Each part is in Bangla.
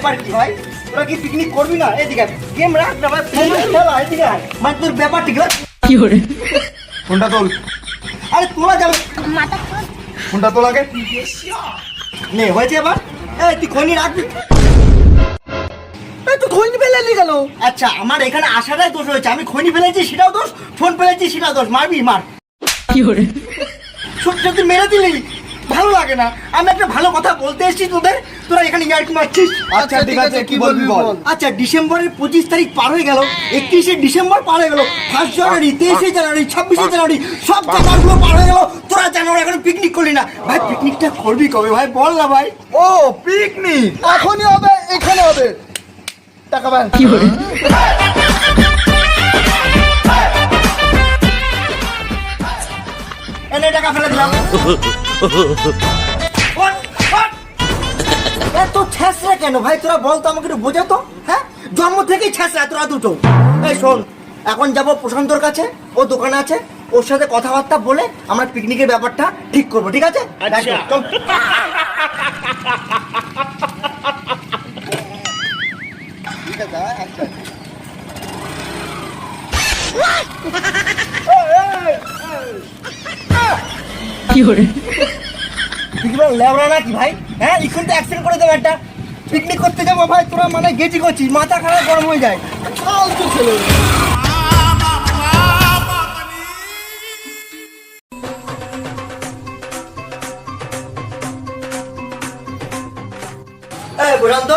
ব্যাপার কি ভাই? তোরা কি পিকনিক করবি না? এদিকে গেম রাখ না ভাই, ফোন খেলা এদিকে আয়। মানে তোর ব্যাপার ঠিক কি করে ফোনটা তোল, আরে তোলা যাবে ফোনটা তোল আগে। নে হয়েছে এবার। এই তুই খনি রাখবি, তুই খনি ফেলে গেল। আচ্ছা আমার এখানে আসাটাই দোষ হয়েছে, আমি খনি ফেলেছি সেটাও দোষ, ফোন ফেলেছি সেটাও দোষ। মারবি মার, কি করে সত্যি তুই মেরে দিলি, ভালো লাগে না। আমি একটা ভালো কথা বলতে এসেছি তোদের, তোরা এখানে ইয়ার্কি মারছিস। আচ্ছা ঠিক আছে, কি বলবি বল। আচ্ছা ডিসেম্বরের 25 তারিখ পার হয়ে গেল, 31শে ডিসেম্বর পার হয়ে গেল, 1 জানুয়ারি, 23শে জানুয়ারি, 26শে জানুয়ারি, সব জানুয়ারিগুলো পার হয়ে গেল। তোরা জানুয়ারি এখন পিকনিক করলি না ভাই। পিকনিকটা করবি কবে ভাই বল না ভাই? ও পিকনিক এখনই হবে, এখানে হবে। টাকা ভাই কি করে এনে টাকা ফেলে দিলাম। এত ছ্যাঁচড়া কেন ভাই তোরা বলতো, আমাকে একটু বোঝাতো। হ্যাঁ জন্ম থেকেই ছ্যাঁচড়া তোরা দুটো। এই শোন, এখন যাবো প্রশান্তর কাছে, ও দোকানে আছে, ওর সাথে কথাবার্তা বলে আমরা পিকনিকের ব্যাপারটা ঠিক করবো, ঠিক আছে? চল। কি করে লেবরা নাকি ভাই? হ্যাঁ এখন তো অ্যাক্সিডেন্ট করে দেবো একটা। পিকনিক করতে যাবো ভাই, তোরা মানে গেছি করছিস, মাথা খারাপ গরম হয়ে যায়। ফালতু ছেলে। এই প্রশান্ত,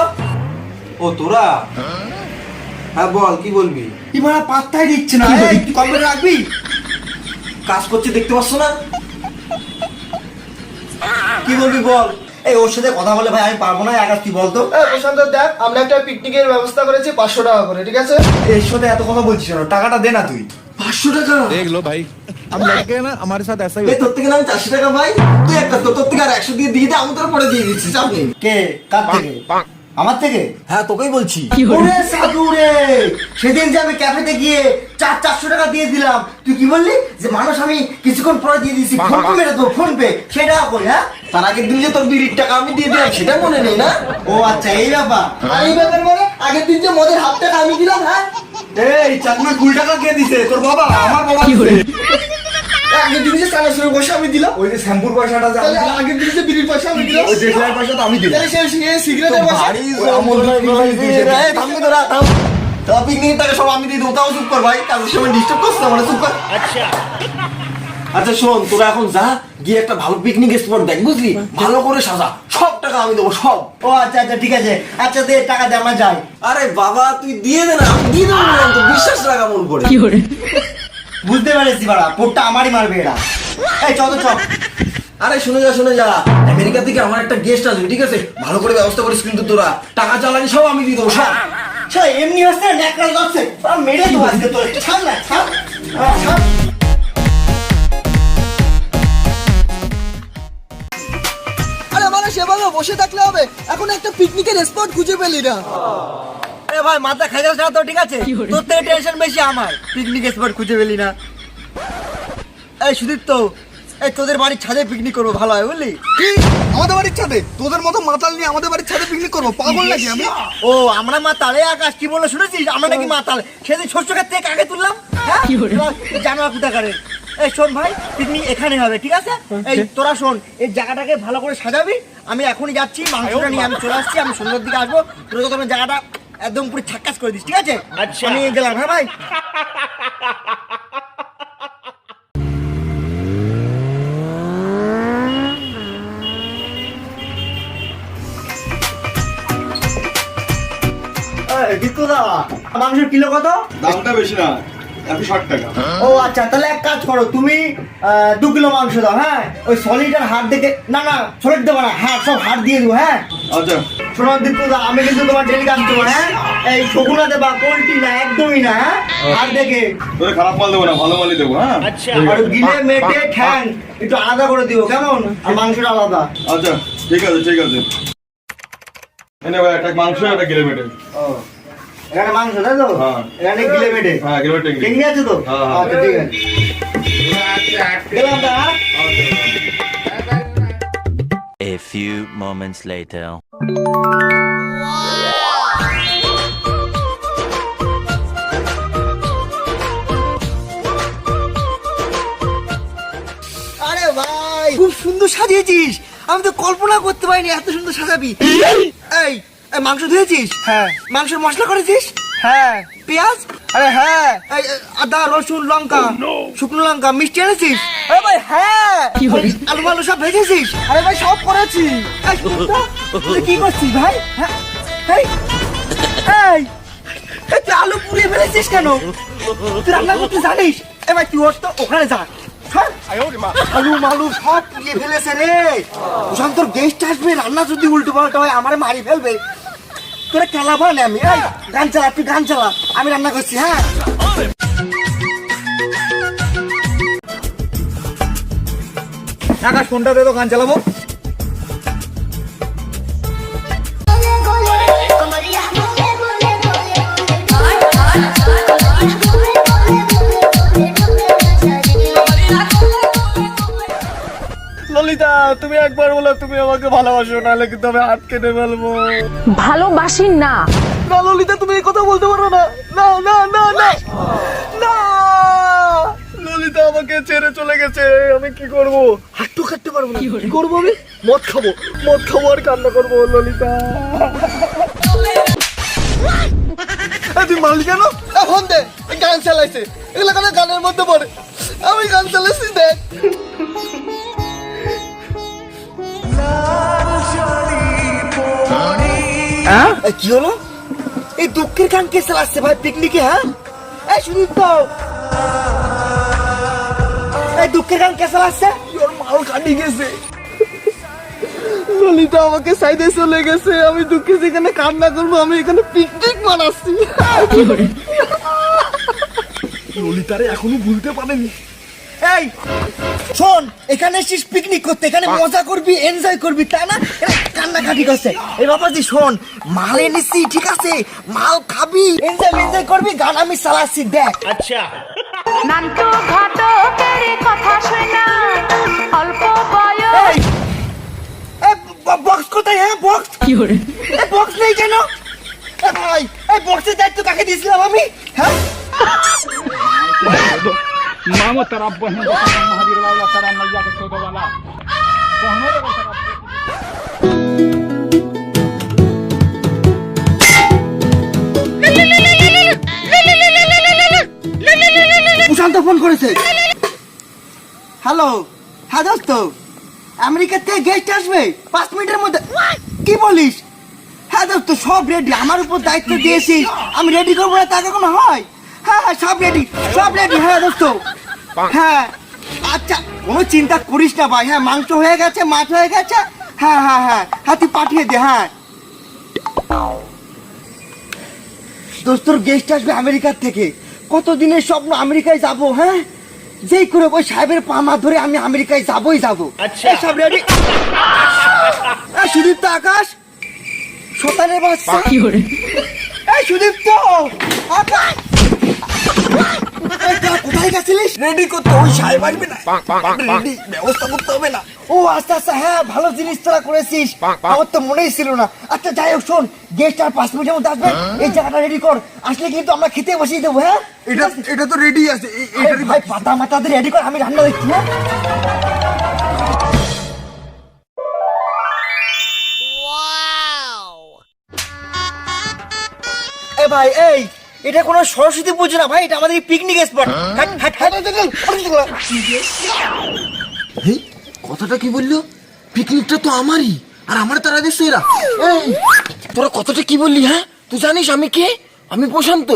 ও তোরা, হ্যাঁ বল কি বলবি। কি মানে পাত্তাই দিচ্ছে না। এই তুই কম্পিউটার রাখবি, কাজ করছে দেখতে পাচ্ছ না? কি বলবি বল। এই ওর সাথে কথা বলে ভাই আমি পারবো না, আগে তুই বলতো। প্রশান্ত দেখ, আমরা একটা পিকনিকের ব্যবস্থা করেছি 500 টাকা করে, ঠিক আছে? এর সাথে এত কথা বলছিস না, টাকাটা দে না তুই। 500 টাকা? देख लो भाई, हम लड़के हैं ना, हमारे साथ ऐसा ही এই তোর থেকে না আমি 400 টাকা ভাই, তুই একটা তোর থেকে আর 100 দিয়ে দিয়ে দে, আমি তোর পরে দিয়ে দিচ্ছি, চাপ নেই। কে কার থেকে? আমার থেকে? হ্যাঁ তোকেই বলছি। কি করে ওরে সাধু রে, সেদিন যে আমি ক্যাফেতে গিয়ে 400 টাকা দিয়ে দিলাম, তুই কি বললি যে মানুষ আমি কিছুক্ষণ পরে দিয়ে দিচ্ছি, ফোন পে মেরে দেবো, ফোন পে সেটা কই? হ্যাঁ তার আগের দিন যে তোর বিড়ির টাকা আমি দিয়ে দিলাম সেটা মনে নেই না? ও আচ্ছা এই ব্যাপার। আর এই ব্যাপার মানে আগের দিন যে মদের হাফ টাকা আমি দিলাম, হ্যাঁ? এই চাকমা 20 টাকা কে দিছে? তোর বাবা? আমার বাবা কি করে দিছে। আগের দিন যে চানাচুরের পয়সা আমি দিলাম, ওই যে শ্যাম্পুর পয়সাটা যে আমি তাহলে দিলাম, আগের দিন যে বিড়ির পয়সা আমি দিলাম, ওই দেশলাইয়ের পয়সা তো আমি দিলাম। তাহলে সে সিগারেটের পয়সা ভারী আমল দিয়েছে। এই থামবি তোরা, থাম। তা পিকনিকের টাকা সব আমি দিয়ে দেবো, তাও চুপ কর ভাই, কাজের সময় ডিস্টার্ব করছিস আমার, চুপ কর। আচ্ছা শোন, তোরা এখন যা গিয়ে একটা ভালো পিকনিক স্পট দেখ, বুঝলি? ভালো করে সাজা, সব টাকা আমি দেবো, সব। ও আচ্ছা আচ্ছা ঠিক আছে, আচ্ছা দে টাকা দে, আমরা যাই। আরে বাবা তুই দিয়ে দে না, আমি দিয়ে দেবো বললাম তো, বিশ্বাস রাখ আমার উপরে। কি করে বুঝতে পেরেছি বাড়া, পোটটা আমারই মারবে এরা। এই চল তো চল। আরে শুনে যা, আমেরিকা থেকে আমার একটা গেস্ট আসবে, ঠিক আছে? ভালো করে ব্যবস্থা করিস কিন্তু তোরা, টাকা চালানি সব আমি দিয়ে দেবো, সব। সে এমনি হচ্ছে ন্যাকড়া যাচ্ছে, মেরে দেবো আজকে তোর। ছাড় না, ছাড়। ছাড়। আরে মানুষ এভাবে বসে থাকলে হবে? এখন একটা পিকনিকের স্পট খুঁজে পেলি না। এ ভাই মাথা খাই যাস না তো, ঠিক আছে? কি করে? তোর থেকে টেনশন বেশি আমার, পিকনিক স্পট খুঁজে পেলি না। এই সুদীপ্ত, এই তোদের বাড়ির ছাদে পিকনিক করবো, ভালো হয় বুঝলি? কি আমাদের বাড়ির ছাদে? তোদের মতো মাতাল নিয়ে আমাদের বাড়ির ছাদে পিকনিক করবো? পাগল নাকি আমি? ও আমরা মাতাল? এই আকাশ কি বললো শুনেছিস? আমরা নাকি মাতাল? সেদিন শস্য ক্ষেত থেকে কাকে তুললাম, হ্যাঁ? কি করে? জানোয়ার কোথাকারে। এই শোন ভাই, পিকনিক এখানে হবে, ঠিক আছে? এই তোরা শোন, এই জায়গাটাকে ভালো করে সাজাবি। আমি এখনই যাচ্ছি, মাংসটা নিয়ে আমি চলে আসছি, আমি সন্ধ্যার দিকে আসবো। তোরা তো তোমার জায়গাটা একদম পুরো ছাক্কাস করে দিস, ঠিক আছে? আমি গেলাম, হ্যাঁ ভাই। মাংসের কিলো কত? দামটা বেশি না, 160 টাকা। ও আচ্ছা, তাহলে এক কাজ করো, তুমি 2 কিলো মাংস দাও। হ্যাঁ ওই সলিড আর হাড় দেখে, না সলিড দেবো না, হাড় সব হাড় দিয়ে দেবো। হ্যাঁ আচ্ছা শোনো দীপ্তদা, আমি কিন্তু তোমার ডেলি কাজ দেবো। হ্যাঁ এই শকুনা দেবা, পোল্ট্রি না, একদমই না। হ্যাঁ হাড় দেখে। তোরে খারাপ মাল দেবো না, ভালো মালই দেবো। হ্যাঁ আর গিলে মেটে ঠ্যাং একটু আলাদা করে দিও, কেমন? আর মাংসটা আলাদা। আচ্ছা ঠিক আছে। এনে ভাই একটা মাংস একটা গিলে মেটে। এখানে মাংস তাই তো? হ্যাঁ। এখানে গিলে মেটে। হ্যাঁ গিলে মেটে। টেঙ্গি আছে তো? হ্যাঁ। আচ্ছা ঠিক আছে, গেলাম তা। A few moments later. সাজিয়েছিস, আমি তো কল্পনা করতে পারিনি এত সুন্দর সাজাবি। এই এই মাংস ধুয়েছিস? হ্যাঁ মাংসের মশলা করেছিস? হ্যাঁ পেঁয়াজ, আরে হ্যাঁ এই, আদা রসুন লঙ্কা, শুকনো লঙ্কা, মিষ্টি এনেছিস? আরে ভাই হ্যাঁ কি করে আলু আলু সব ভেজেছিস? আরে ভাই সব করেছি। এই, সুদীপ্তা, তুই কি করছিস ভাই? হ্যাঁ, এই এই এই, তুই আলু পুড়িয়ে ফেলেছিস কেন? তুই রান্না করতে জানিস? এ ভাই তুই ওর তো ওখানে যা। হ্যাঁ? আলু মালু সব পুড়িয়ে ফেলেছে রে। প্রশান্ত তোর গেস্ট আসবে, রান্না যদি উল্টো পাল্টা হয় আমারে মারি ফেলবে। তোরা খেলাবা না আমি। এই গান চালা, তুই গান চালা, আমি রান্না করছি। হ্যাঁ আকাশ ফোনটা দে তো, গান চালাবো। ললিতা, তুমি একবার বলো তুমি আমাকে ভালোবাসো, নাহলে কিন্তু আমি হাত কেটে ফেলবো। ভালোবাসি না। না ললিতা তুমি এই কথা বলতে পারো না। না না না না না ললিতা আমাকে ছেড়ে চলে গেছে, আমি কি করব? হাঁটু কাটতে পারবো না। কি করে? কি করবো আমি? মদ খাবো আর কান্না করবো। ললিতা তুই মারলি কেন? এখন দে, এই গান চালাইছে, এগুলো কেন গানের মধ্যে পড়ে? আমি গান চালাইছি দেখ। এই, কি হলো? এই দুঃখের গান কে চালাচ্ছে ভাই পিকনিকে? হ্যাঁ এই সুদীপ তো, এই দুঃখের গান কে চালাচ্ছে? ওর মাল কাটি গেছে। ললিতা আমাকে সাইডে চলে গেছে, আমি দুঃখে যেখানে কান্না করবো, আমি এখানে পিকনিক মানাচ্ছি। কি করে ললিতারে এখনো ভুলতে পারেনি। এই শোন, এখানে এসেছিস পিকনিক করতে, এখানে মজা করবি, এনজয় করবি, তাই না? কান্নাকাটি করছে। এই বাবাজি শোন, মাল এনেছি, ঠিক আছে, মাল খাবি, এনজয় করবি, গান আমি চালাচ্ছি, দেখ। নান্তু ঘটকের কথা শোনা অল্প বয়স এই বক্স কোথায়? হ্যাঁ বক্স, কি করে এই বক্স নেই কেন? এ ভাই, এই বক্সের দায়িত্ব কাকে দিয়েছিলাম আমি? হ্যাঁ मामो तरफ बहन महावीर वाला तारा मैया के सोदो वाला कहनो लगा तरफ। প্রশান্ত ফোন করেছে। হ্যালো, হ্যাঁ দোস্ত, আমেরিকা থেকে গেস্ট আসবে 5 মিনিটের মধ্যে। কি বলিস? হ্যাঁ দোস্ত, সব রেডি, আমার উপর দায়িত্ব দিয়েছিস, আমি রেডি করবো না তা কখনো হয়? হ্যাঁ হ্যাঁ সব রেডি, সব রেডি। হ্যাঁ দোস্ত, হ্যাঁ আচ্ছা, কোনো চিন্তা করিস না ভাই। হ্যাঁ মাংস হয়ে গেছে, মাছ হয়ে গেছে। হ্যাঁ হ্যাঁ হ্যাঁ হ্যাঁ তুই পাঠিয়ে দে। হ্যাঁ দোস্তর গেস্ট আসবে আমেরিকার থেকে, কতদিনের স্বপ্ন আমেরিকায় যাব। হ্যাঁ যেই করে ওই সাহেবের পা মা ধরে আমি আমেরিকায় যাবই যাবো। এই সব রেডি। সুদীপ্ত, আকাশ, শতানের বাচ্চা। কি করে এই সুদীপ্ত, আকাশ, এই তোরা কোথায় গেছিলিস? রেডি করতে, ওই সাহেব আসবে না, রেডি ব্যবস্থা করতে হবে না? ও আচ্ছা আচ্ছা, হ্যাঁ ভালো জিনিস তোরা করেছিস, আমার তো মনেই ছিল না। আচ্ছা যাই হোক, শোন, গেস্ট আর 5 মিনিটের মধ্যে আসবে, এই জায়গাটা রেডি কর, আসলে কিন্তু আমরা খেতে বসিয়ে দেবো। হ্যাঁ এটা তো রেডি আছে। আরে ভাই পাতা মাথা দিয়ে রেডি কর, আমি রান্না দেখছি। হ্যাঁ এ ভাই, এই এটা কোনো সরস্বতী পুজো না ভাই, এটা আমাদের পিকনিক স্পট। কথাটা কি বললো? পিকনিকটা তো আমারই, আর আমার তারা দিচ্ছে এরা। এই তোরা কথাটা কি বললি? হ্যাঁ তুই জানিস আমি কে? আমি প্রশান্ত।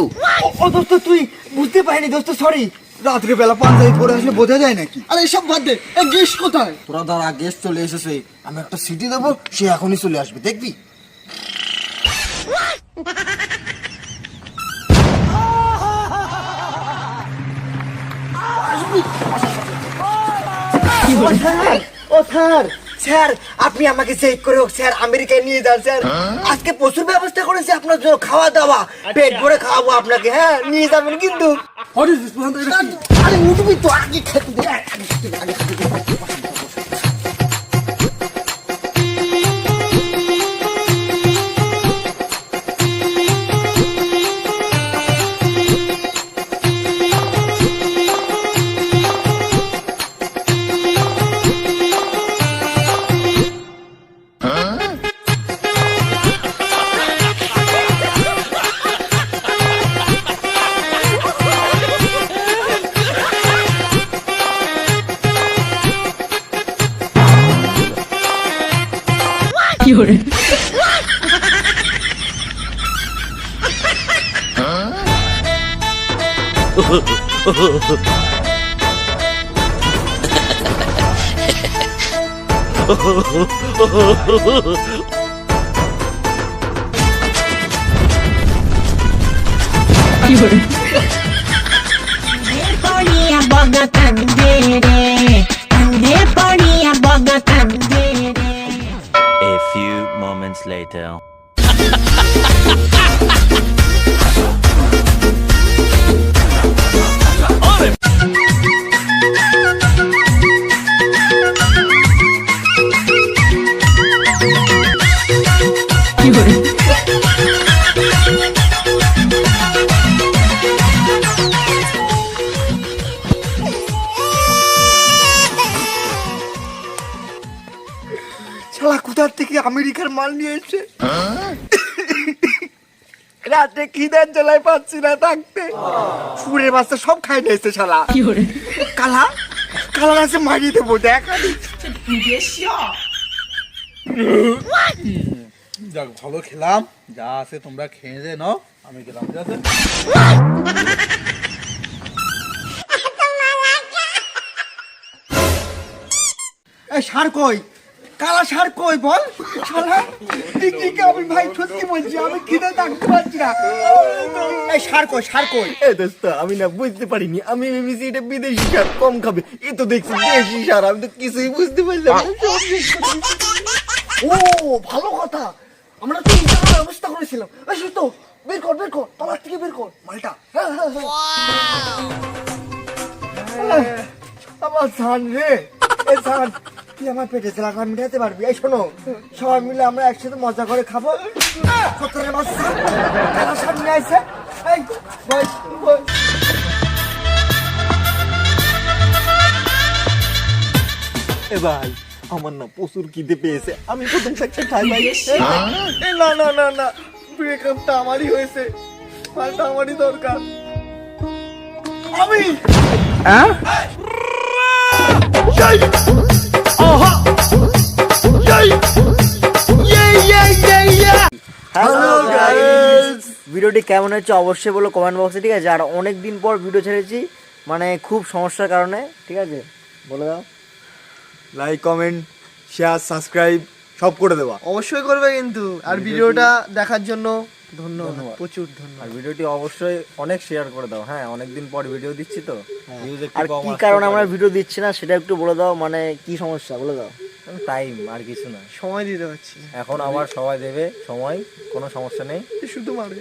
ও দোস্ত, তুই বুঝতে পারিনি দোস্ত, সরি। রাত্রে বেলা পাঞ্জাবি পরে আসলে বোঝা যায় নাকি? আরে এসব বাদ দে, এই গেস্ট কোথায়? তোরা দাঁড়া, গেস্ট চলে এসেছে, আমি একটা সিটি দেবো, সে এখনই চলে আসবে, দেখবি। ও স্যার, স্যার আপনি আমাকে চেক করে হোক স্যার আমেরিকায় নিয়ে যান স্যার। আজকে প্রচুর ব্যবস্থা করেছি আপনার জন্য, খাওয়া দাওয়া পেট ভরে খাওয়াবো আপনাকে। হ্যাঁ নিয়ে যাবেন কিন্তু। আরে উঠবি তো, আগে খেতে দে, আগে খেতে দে, আগে খেতে দে। A few moments later. শালা কোথার থেকে আমেরিকার মাল নিয়ে এসে রাতে খিদার জ্বালায় পাচ্ছি না থাকতে, সুরের বাচ্চা সব খাই নিয়েছে শালা। কালা কালা আছে মারিয়ে দেবো দেখ। যাক ভালো খেলাম, যা আছে তোমরা খেয়ে যে নাও, আমি গেলাম। ঠিক আছে? এই সার কই, কালা সার কই বল শালা। টিকটিকে আমি ভাই সত্যি বলছি, আমি খিদে থাকতে পারছি না। এই সার কই, সার কই? এ দোস্ত আমি না বুঝতে পারিনি, আমি ভেবেছি এটা বিদেশি সার কম খাবে, এ তো দেখছি দেশি সার, আমি তো কিছুই বুঝতে পারলাম না। ও ভালো কথা, আমরা তো ইন্টারনেট ব্যবস্থা করেছিলাম। এই সুতো বের কর, বের কর, তলার থেকে বের কর মালটা। আমার জান রে, এ জান তুই আমার পেটে লাগা মিটাতে পারবি? এই শোনো, সবাই মিলে আমরা একসাথে মজা করে খাবো। সত্তরের বাচ্চা কারা সামনে আইছে। এই বল বল। এ ভাই আমার না প্রচুর খিদে পেয়েছে, আমি প্রথম থাকতে খাই ভাই। এ না না না না, ব্রেকআপটা আমারই হয়েছে, মালটা আমারই দরকার। আমি হ্যালো গাইস, ভিডিওটি কেমন হচ্ছে অবশ্যই বলো কমেন্ট বক্সে, ঠিক আছে? আর অনেক দিন পর ভিডিও ছেড়েছি, মানে খুব সমস্যার কারণে, ঠিক আছে? বলে দাও। লাইক কমেন্ট শেয়ার সাবস্ক্রাইব সব করে দেওয়া। অবশ্যই করবে কিন্তু, আর ভিডিওটা দেখার জন্য ধন্যবাদ, প্রচুর ধন্যবাদ। আর ভিডিওটি অবশ্যই অনেক শেয়ার করে দাও। হ্যাঁ অনেক দিন পর ভিডিও দিচ্ছি তো, ভিউজ একটু আর কম কি আসতে কারণে পারে। আমরা ভিডিও দিচ্ছি না সেটা একটু বলে দাও, মানে কি সমস্যা বলে দাও। টাইম আর কিছু না, সময় দিতে পারছি না, এখন আবার সবাই দেবে সময়, কোনো সমস্যা নেই। শুধু মারে।